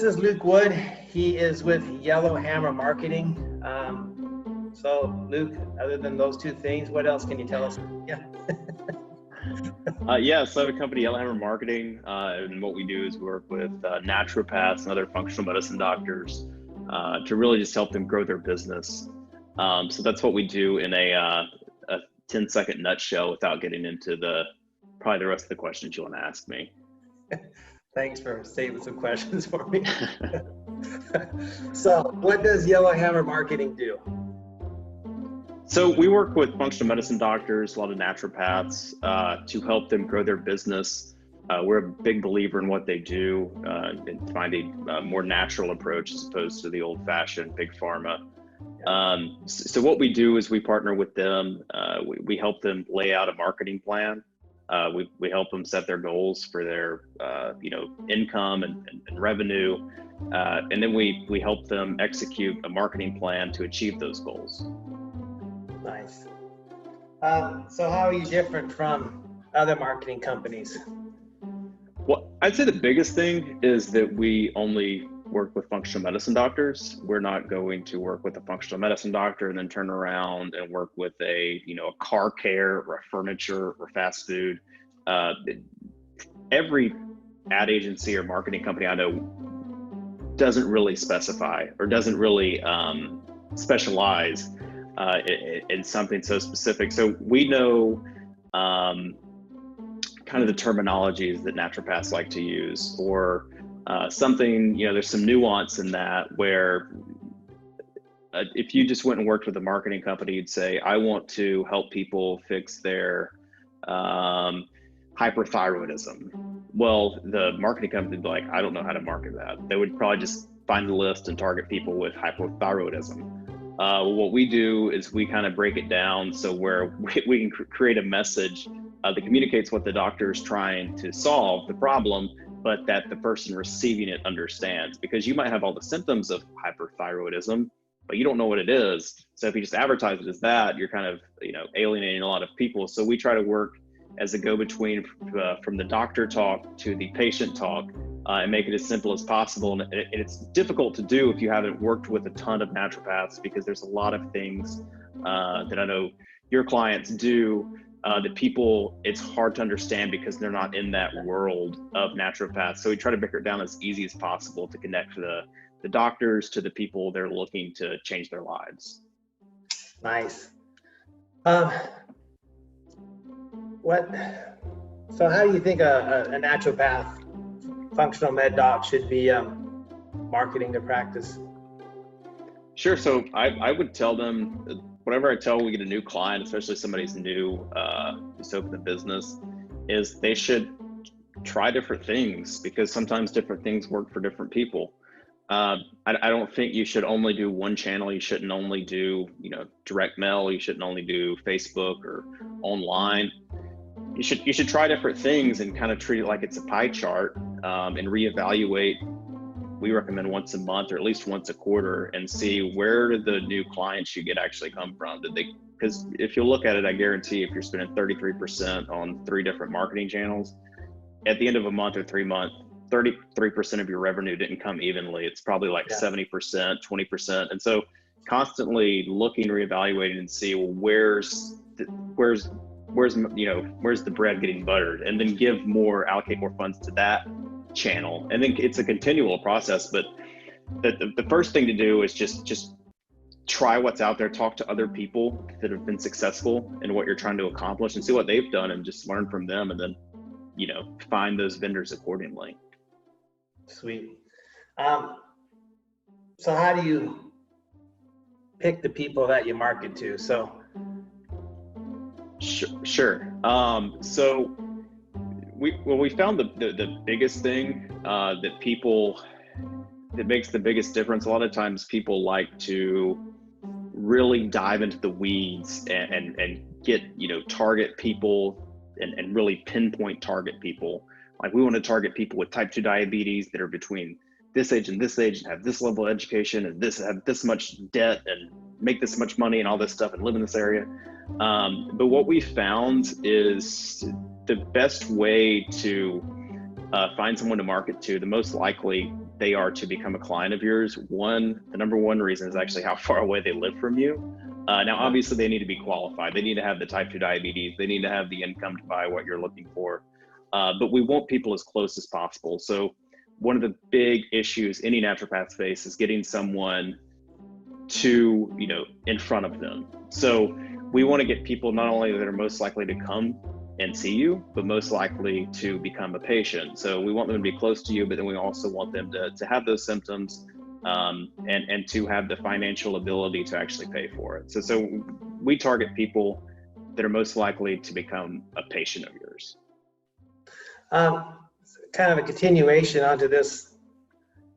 this is Luke Wood. He is with Yellowhammer Marketing. So Luke, other than those two things, what else can you tell us? Yeah. So I have a company, Yellowhammer Marketing, and what we do is work with naturopaths and other functional medicine doctors to really just help them grow their business. So that's what we do in a 10-second nutshell without getting into probably the rest of the questions you want to ask me. Thanks for saving some questions for me. So what does Yellowhammer Marketing do? So we work with functional medicine doctors, a lot of naturopaths, to help them grow their business. We're a big believer in what they do and find a more natural approach as opposed to the old-fashioned big pharma. So what we do is we partner with them. We help them lay out a marketing plan. We help them set their goals for their income and revenue, and then we help them execute a marketing plan to achieve those goals. Nice. So how are you different from other marketing companies? Well, I'd say the biggest thing is that we only work with functional medicine doctors. We're not going to work with a functional medicine doctor and then turn around and work with a car care or a furniture or fast food. Every ad agency or marketing company I know doesn't really specify or doesn't really specialize in something so specific. So we know kind of the terminologies that naturopaths like to use, or something, there's some nuance in that where if you just went and worked with a marketing company, you'd say, I want to help people fix their hyperthyroidism. Well, the marketing company would be like, I don't know how to market that. They would probably just find the list and target people with hypothyroidism. What we do is we kind of break it down so where we can create a message that communicates what the doctor is trying to solve, the problem, but that the person receiving it understands. Because you might have all the symptoms of hyperthyroidism, but you don't know what it is. So if you just advertise it as that, you're kind of alienating a lot of people. So we try to work as a go-between from the doctor talk to the patient talk, and make it as simple as possible. And it's difficult to do if you haven't worked with a ton of naturopaths, because there's a lot of things that I know your clients do that people, it's hard to understand because they're not in that world of naturopaths. So we try to break it down as easy as possible to connect the doctors to the people they're looking to change their lives. Nice. So how do you think a naturopath, functional med doc should be marketing their practice? Sure. So I would tell them, whenever I tell we get a new client, especially somebody's new, just open the business, is they should try different things, because sometimes different things work for different people. I don't think you should only do one channel. You shouldn't only do, direct mail. You shouldn't only do Facebook or online. You should try different things and kind of treat it like it's a pie chart, and reevaluate. We recommend once a month or at least once a quarter, and see where did the new clients you get actually come from. Because if you look at it, I guarantee if you're spending 33% on 3 different marketing channels, at the end of a month or 3 months, 33% of your revenue didn't come evenly. It's probably like 70%, 20%. And so constantly looking, reevaluating, and see, well, where's the bread getting buttered, and then allocate more funds to that channel. And then it's a continual process, but the first thing to do is just try what's out there, talk to other people that have been successful in what you're trying to accomplish, and see what they've done, and just learn from them, and then find those vendors accordingly. Sweet. So how do you pick the people that you market to? So Sure. So we found the biggest thing that makes the biggest difference. A lot of times people like to really dive into the weeds and get, target people and really pinpoint target people. Like, we want to target people with type 2 diabetes that are between this age and have this level of education and have this much debt and make this much money and all this stuff and live in this area. But what we found is the best way to find someone to market to, the most likely they are to become a client of yours, the number one reason is actually how far away they live from you. Now, obviously, they need to be qualified. They need to have the type 2 diabetes. They need to have the income to buy what you're looking for. But we want people as close as possible. So one of the big issues any naturopath face is getting someone to, in front of them. So we want to get people not only that are most likely to come and see you, but most likely to become a patient. So we want them to be close to you, but then we also want them to have those symptoms and to have the financial ability to actually pay for it. So we target people that are most likely to become a patient of yours. Kind of a continuation onto this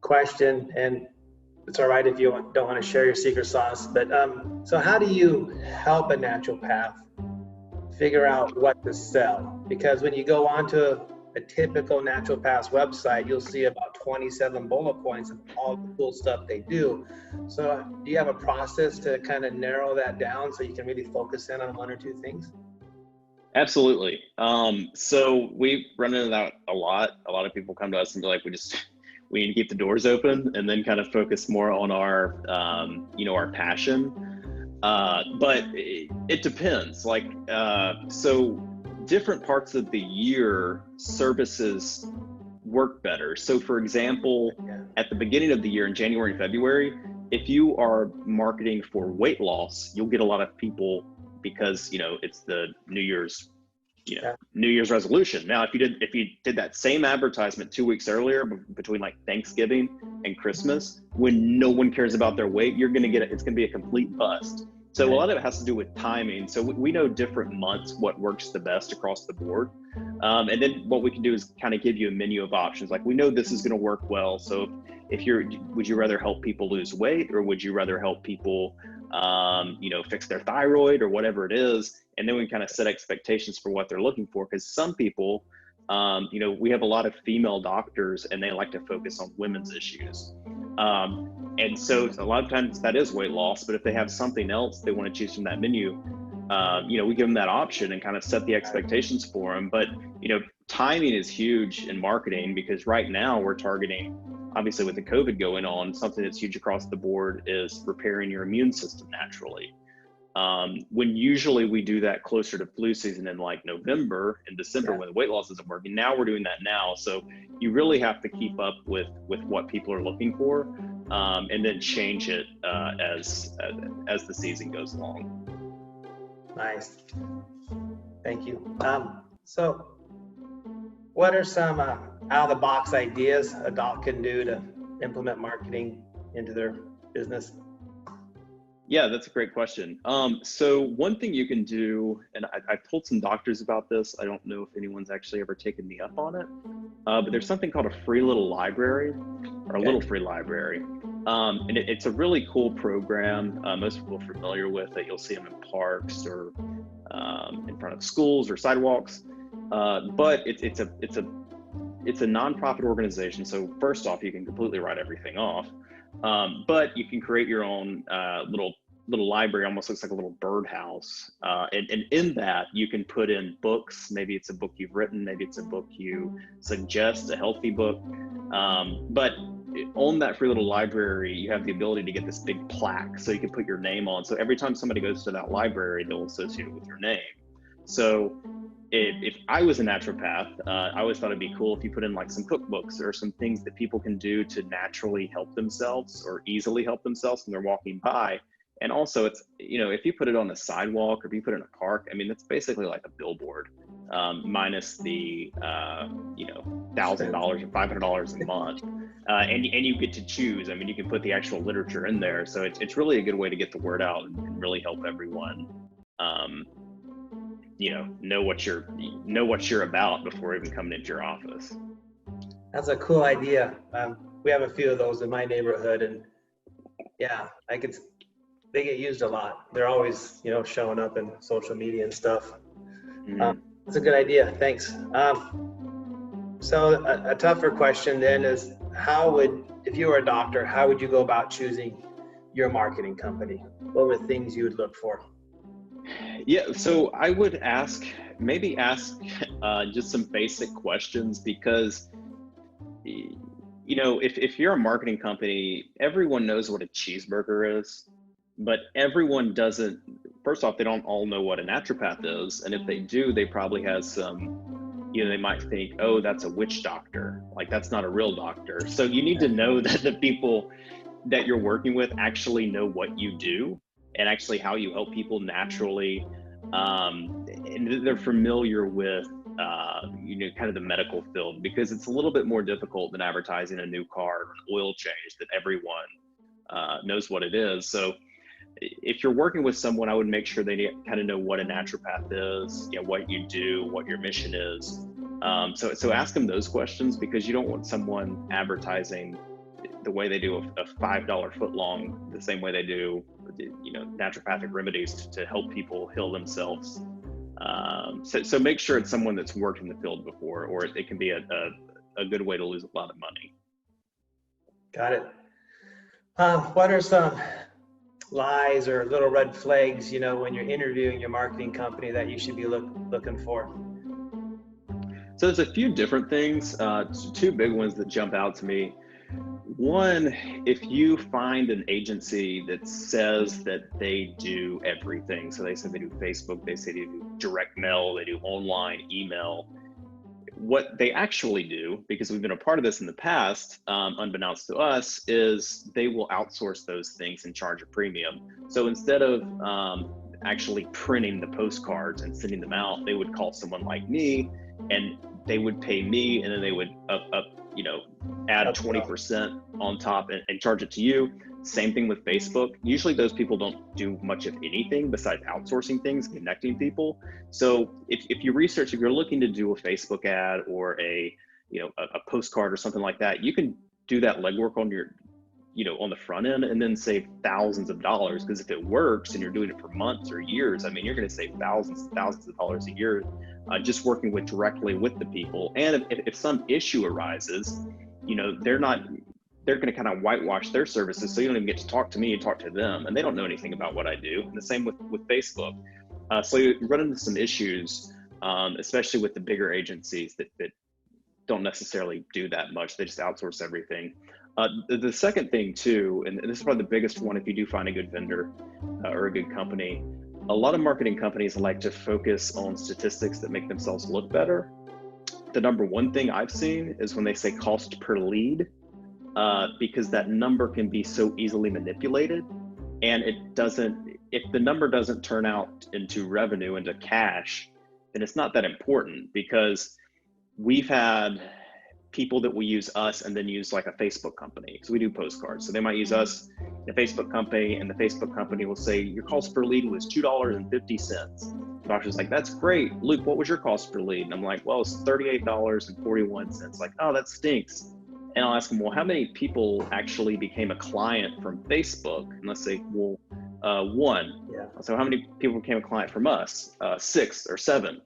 question, and it's all right if you don't want to share your secret sauce, but so how do you help a naturopath figure out what to sell? Because when you go onto a typical naturopath's website, you'll see about 27 bullet points of all the cool stuff they do. So do you have a process to kind of narrow that down so you can really focus in on one or two things? Absolutely. So we run into that a lot. A lot of people come to us and be like, we need to keep the doors open and then kind of focus more on our, our passion. But it depends. So different parts of the year, services work better. So for example, at the beginning of the year in January and February, if you are marketing for weight loss, you'll get a lot of people because, it's the New Year's resolution. Now, if you did that same advertisement 2 weeks earlier between like Thanksgiving and Christmas, when no one cares about their weight, it's going to be a complete bust. So a lot of it has to do with timing. So we know different months what works the best across the board. And then what we can do is kind of give you a menu of options. Like, we know this is going to work well. So would you rather help people lose weight, or would you rather help people, fix their thyroid or whatever it is? And then we kind of set expectations for what they're looking for. Because some people, we have a lot of female doctors and they like to focus on women's issues. And so a lot of times that is weight loss, but if they have something else they want to choose from that menu, we give them that option and kind of set the expectations for them. But, timing is huge in marketing, because right now we're targeting, obviously with the COVID going on, something that's huge across the board is repairing your immune system naturally. When usually we do that closer to flu season in like November and December when the weight loss isn't working. Now we're doing that now. So you really have to keep up with what people are looking for, and then change it as the season goes along. Nice. Thank you. So what are some out-of-the-box ideas a doc can do to implement marketing into their business? Yeah, that's a great question. So one thing you can do, and I've told some doctors about this, I don't know if anyone's actually ever taken me up on it, but there's something called a free little library, or a little free library. And it's a really cool program. Most people are familiar with it. You'll see them in parks or in front of schools or sidewalks. But it's a nonprofit organization. So first off, you can completely write everything off. But you can create your own little library, almost looks like a little birdhouse. And in that, you can put in books. Maybe it's a book you've written, maybe it's a book you suggest, a healthy book. But on that free little library, you have the ability to get this big plaque, so you can put your name on. So every time somebody goes to that library, they'll associate it with your name. So if I was a naturopath, I always thought it'd be cool if you put in like some cookbooks or some things that people can do to naturally help themselves or easily help themselves when they're walking by. And also, it's, if you put it on a sidewalk or if you put it in a park, I mean, it's basically like a billboard, minus the $1,000 or $500 a month, and you get to choose. I mean, you can put the actual literature in there, so it's really a good way to get the word out and really help everyone. Know what you're about before even coming into your office. That's a cool idea. We have a few of those in my neighborhood, and they get used a lot. They're always, showing up in social media and stuff. That's a good idea. Thanks. So a tougher question then is, if you were a doctor, how would you go about choosing your marketing company? What were things you would look for? Yeah, so I would ask just some basic questions, because if you're a marketing company, everyone knows what a cheeseburger is, but everyone doesn't. First off, they don't all know what a naturopath is, and if they do, they probably has some. They might think, oh, that's a witch doctor. Like, that's not a real doctor. So you need to know that the people that you're working with actually know what you do and actually how you help people naturally, and they're familiar with kind of the medical field, because it's a little bit more difficult than advertising a new car or an oil change that everyone knows what it is. So if you're working with someone, I would make sure they kind of know what a naturopath is, what you do, what your mission is. So ask them those questions, because you don't want someone advertising the way they do a $5 foot long, the same way they do, naturopathic remedies to help people heal themselves. So make sure it's someone that's worked in the field before, or it can be a good way to lose a lot of money. Got it. What are some lies or little red flags, when you're interviewing your marketing company, that you should be looking for? So there's a few different things. Two big ones that jump out to me. One, if you find an agency that says that they do everything, so they say they do Facebook, they say they do direct mail, they do online email, what they actually do, because we've been a part of this in the past, unbeknownst to us, is they will outsource those things and charge a premium. So instead of actually printing the postcards and sending them out, they would call someone like me, and they would pay me, and then they would add 20% on top and charge it to you. Same thing with Facebook. Usually those people don't do much of anything besides outsourcing things, connecting people. So if you're looking to do a Facebook ad or a postcard or something like that, you can do that legwork on your, on the front end, and then save thousands of dollars. Because if it works and you're doing it for months or years, you're going to save thousands and thousands of dollars a year just working directly with the people. And if some issue arises, they're going to kind of whitewash their services, so you don't even get to talk to me, you talk to them, and they don't know anything about what I do. And the same with Facebook. So you run into some issues, especially with the bigger agencies that don't necessarily do that much. They just outsource everything. The second thing too, and this is probably the biggest one, if you do find a good vendor or a good company, a lot of marketing companies like to focus on statistics that make themselves look better. The number one thing I've seen is when they say cost per lead, because that number can be so easily manipulated, and if the number doesn't turn out into revenue, into cash, then it's not that important. Because we've had people that will use us and then use like a Facebook company. So we do postcards. So they might use us, the Facebook company, and the Facebook company will say, your cost per lead was $2.50. The doctor's like, that's great. Luke, what was your cost per lead? And I'm like, well, it's $38.41. Like, oh, that stinks. And I'll ask them, well, how many people actually became a client from Facebook? And let's say, well, one. Yeah. So how many people became a client from us? 6 or 7.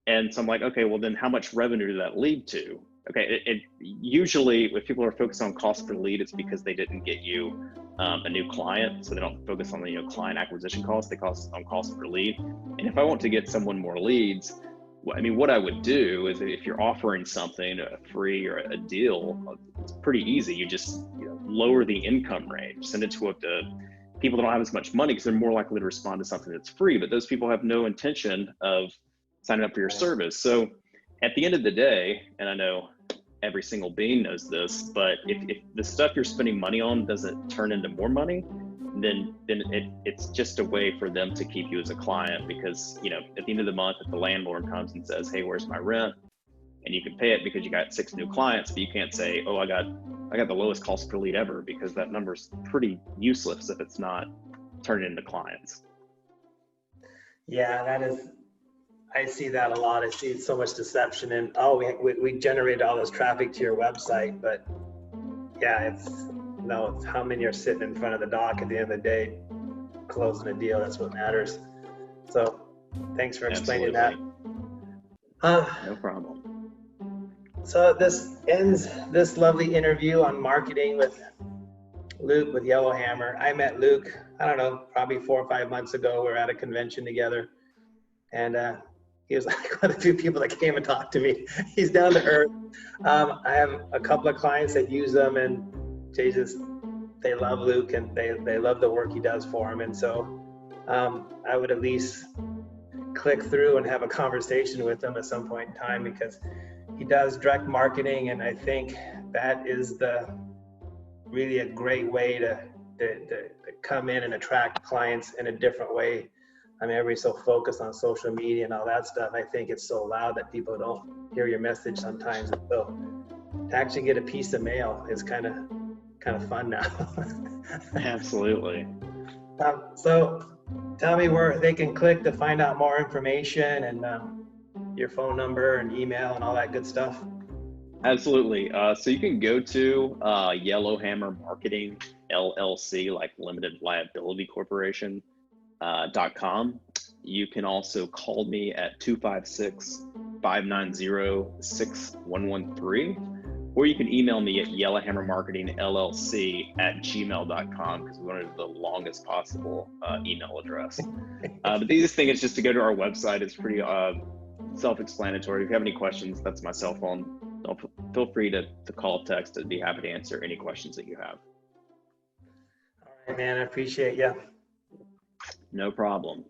And so I'm like, okay, well then how much revenue did that lead to? Okay, it usually, if people are focused on cost per lead, it's because they didn't get you a new client. So they don't focus on the client acquisition cost, they focus on cost per lead. And if I want to get someone more leads, what I would do is, if you're offering something, a free or a deal, it's pretty easy. You just lower the income range, send it to people that don't have as much money, because they're more likely to respond to something that's free. But those people have no intention of signing up for your service. So at the end of the day, and I know every single being knows this, but if the stuff you're spending money on doesn't turn into more money, then it's just a way for them to keep you as a client. Because at the end of the month, if the landlord comes and says, hey, where's my rent, and you can pay it because you got 6 new clients, but you can't say, oh, I got the lowest cost per lead ever, because that number's pretty useless if it's not turning into clients. Yeah, I see that a lot. I see so much deception, and we generated all this traffic to your website, but yeah, it's how many are sitting in front of the doc at the end of the day, closing a deal. That's what matters. So thanks for explaining that. No problem. So this ends this lovely interview on marketing with Luke with Yellowhammer. I met Luke, I don't know, probably 4 or 5 months ago. We were at a convention together, and He was like one of the few people that came and talked to me. He's down to earth. I have a couple of clients that use them, and they love Luke, and they love the work he does for them. And so I would at least click through and have a conversation with him at some point in time, because he does direct marketing, and I think that is really a great way to come in and attract clients in a different way. I mean, everybody's so focused on social media and all that stuff. I think it's so loud that people don't hear your message sometimes. So to actually get a piece of mail is kind of fun now. Absolutely. So tell me where they can click to find out more information, and your phone number and email and all that good stuff. Absolutely. So you can go to Yellowhammer Marketing LLC, like Limited Liability Corporation, .com. You can also call me at 256-590-6113, or you can email me at yellowhammermarketingllc@gmail.com, because we wanted the longest possible email address. But the easiest thing is just to go to our website. It's pretty self-explanatory. If you have any questions, that's my cell phone. Feel free to call, text. I'd be happy to answer any questions that you have. All right, man, I appreciate you. No problem.